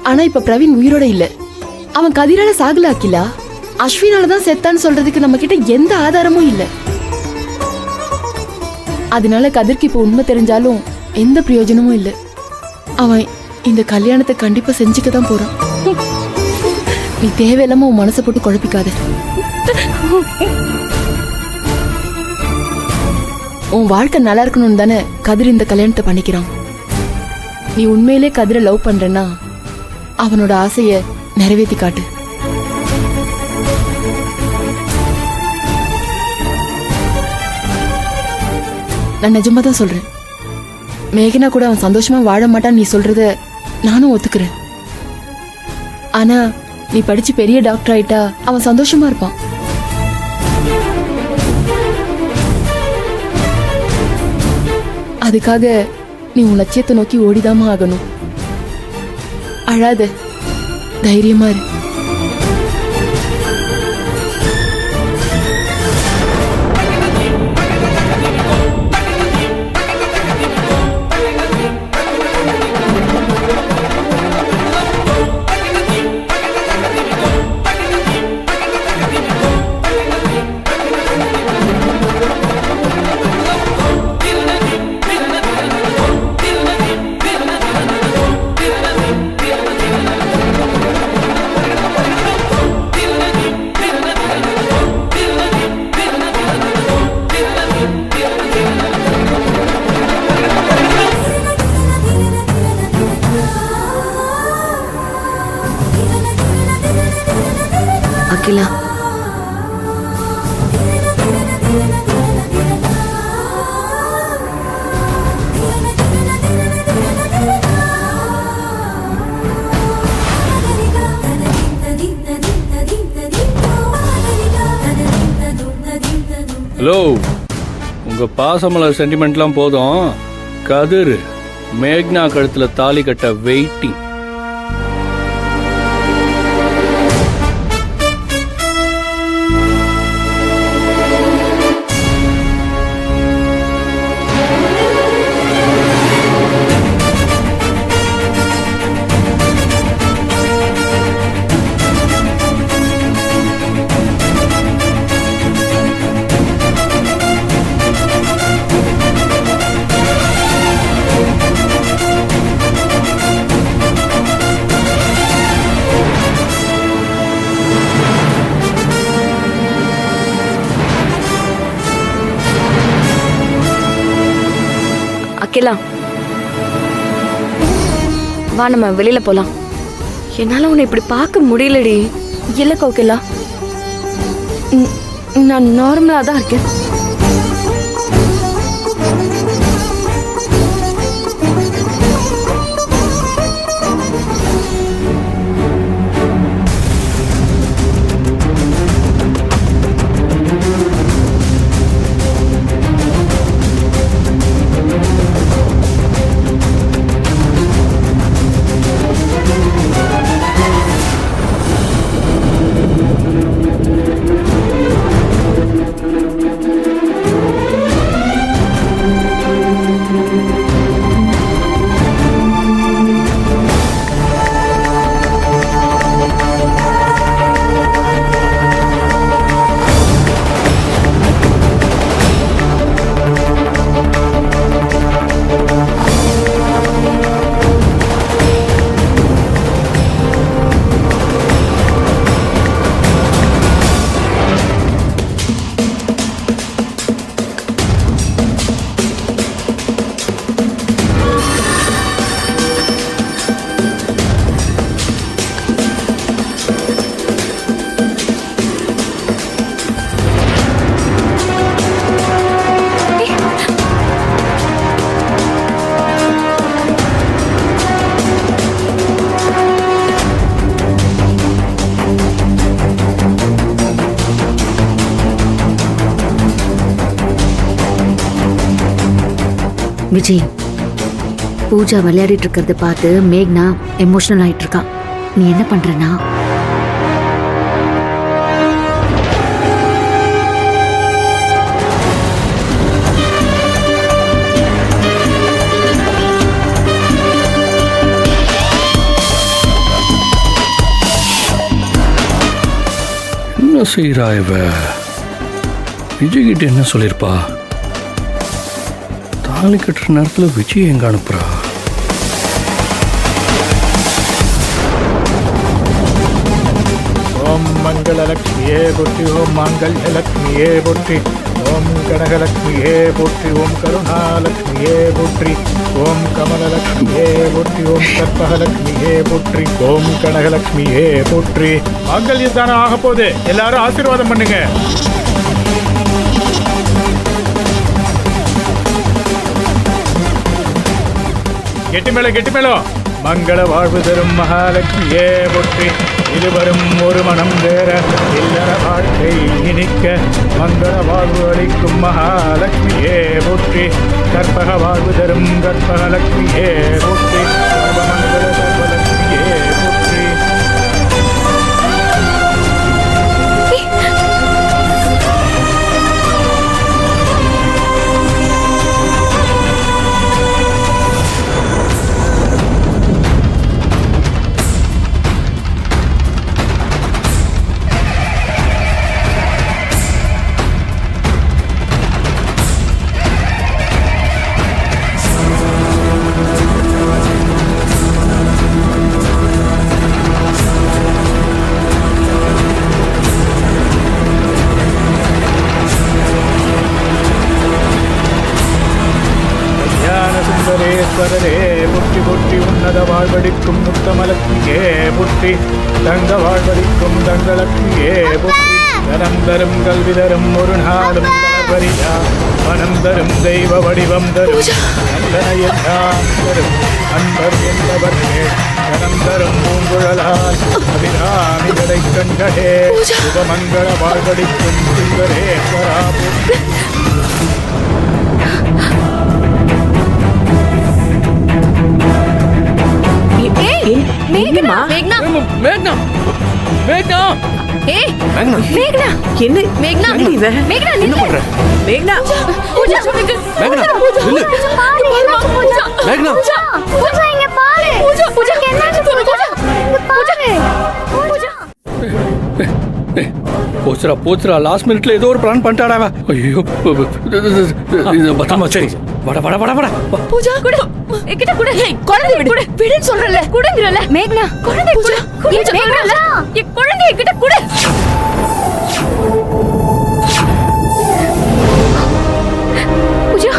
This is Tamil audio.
ஆனா இப்ப பிரவீன் உயிரோட இல்ல. அவன் கதிரால சாகல அகிலா. அஸ்வினாலதான் செத்தான்னு சொல்றதுக்கு நம்ம கிட்ட எந்த ஆதாரமும் இல்ல. அதனால கதிர்க்கு இப்ப உண்மை தெரிஞ்சாலும் எந்த பிரயோஜனமும் இல்ல. அவன் இந்த கல்யாணத்தை கண்டிப்பா செஞ்சுக்கதான் போறான். நீ தேவையில்லாம உன் மனசை போட்டு குழப்பிக்காத. உன் வாழ்க்கை நல்லா இருக்கணும்னு தானே கதிர் இந்த கல்யாணத்தை பண்ணிக்கிறான். நீ உண்மையிலே கதிரை லவ் பண்றன்னா அவனோட ஆசைய நிறைவேற்றி காட்டு. நான் நிஜமா தான் சொல்றேன். மேகனா கூட அவன் சந்தோஷமா வாழ மாட்டான்னு நீ சொல்றத நானும் ஒத்துக்கிறேன். ஆனா நீ படிச்சு பெரிய டாக்டர் ஆயிட்டா அவன் சந்தோஷமா இருப்பான். அதுக்காக நீ உன் லட்சியத்தை நோக்கி ஓடிதாமா ஆகணும். அழாத, தைரியமா இரு. அகிலா, ஹலோ, உங்க பாசமலர் சென்டிமெண்ட்லாம் போதும். கதிர் மேக்னா கழுத்துல தாலி கட்ட வெயிட்டிங். அகிலா, வா நம்ம வெளியில போலாம். என்னால உன்னை இப்படி பார்க்க முடியலடி. இல்ல கோகிலா, நான் நார்மலா தான் இருக்கேன். விஜய், பூஜா விளையாடிட்டு இருக்கிறத பார்த்து மேக்னா எமோஷனல் ஆயிட்டு இருக்கான். நீ என்ன பண்றனா? செய்யறா இவ? விஜய் கிட்ட என்ன சொல்லிருப்பா? தாலி கட்டுற நேரத்துல விஜய் எங்க அனுப்புறா? ஓம் மங்களலக்ஷ்மியே போற்றி, ஓம் மாங்கல்யலக்ஷ்மியே போற்றி, ஓம் கனகலக்ஷ்மியே போற்றி, ஓம் கருணாலக்ஷ்மியே போற்றி, ஓம் கமலலக்ஷ்மியே போற்றி, ஓம் கற்பகலக்ஷ்மியே போற்றி, ஓம் கனகலக்ஷ்மியே போற்றி. மாங்கல்யம் தானே ஆக போகுது, எல்லாரும் ஆசீர்வாதம் பண்ணுங்க. கெட்டி மேளம் மங்கள வாழ்வு தரும் மகாலட்சுமியே போற்றி. இருவரும் ஒரு மனம் வேற இல்லற வாழ்க்கை இனிக்க மங்கள வாழ்வு அளிக்கும் மகாலட்சுமியே போற்றி. கற்பக வாழ்வு தரும் கற்பகலட்சுமியே போற்றி. சர்வமங்கள சர்வலட்சுமியே போற்றி. சுந்தரேஸ்வரரே புற்றி புற்றி உன்னத வாழ்வடிக்கும் முத்தமலக்ஷ்மியே புற்றி. தங்க வாழ்வடிக்கும் தங்கலக்ஷ்மியே புற்றி. தனம் தரும் கல்வி தரும் ஒரு நாளும் வரியா மனம் தரும் தெய்வ வடிவம் தரும் நல்லன எல்லாம் தரும் அன்பர் என்பவர்களே. தனம் தரும் பூங்குழலால் அபிராமிகளை கண்களே. சுபமங்கள வாழ்வடிக்கும் சுந்தரேஸ்வரா புற்றி. மேக்னா மேக்னா மேக்னா மேக்னா ஏய் மேக்னா மேக்னா என்ன மேக்னா இவ மேக்னா என்ன பண்ற? மேக்னா பூஜா சொல்லுங்க மேக்னா இல்ல மேக்னா பூஜா இங்க பாரு பூஜா என்னாச்சு பூஜா பூஜா போச்சுரா லாஸ்ட் மினிட்ல ஏதோ ஒரு பிளான் பண்ணிட்டாடா. ஐயோ பத்திரமா சரி வட வட வட வட. பூஜா குடு என்கிட்ட குடு. ஏய் குழந்தை விடு விடுன்னு சொல்றல குடுங்கறல. மேக்னா குழந்தை பூஜா மேக்னா ஏ குழந்தை என்கிட்ட குடு. பூஜா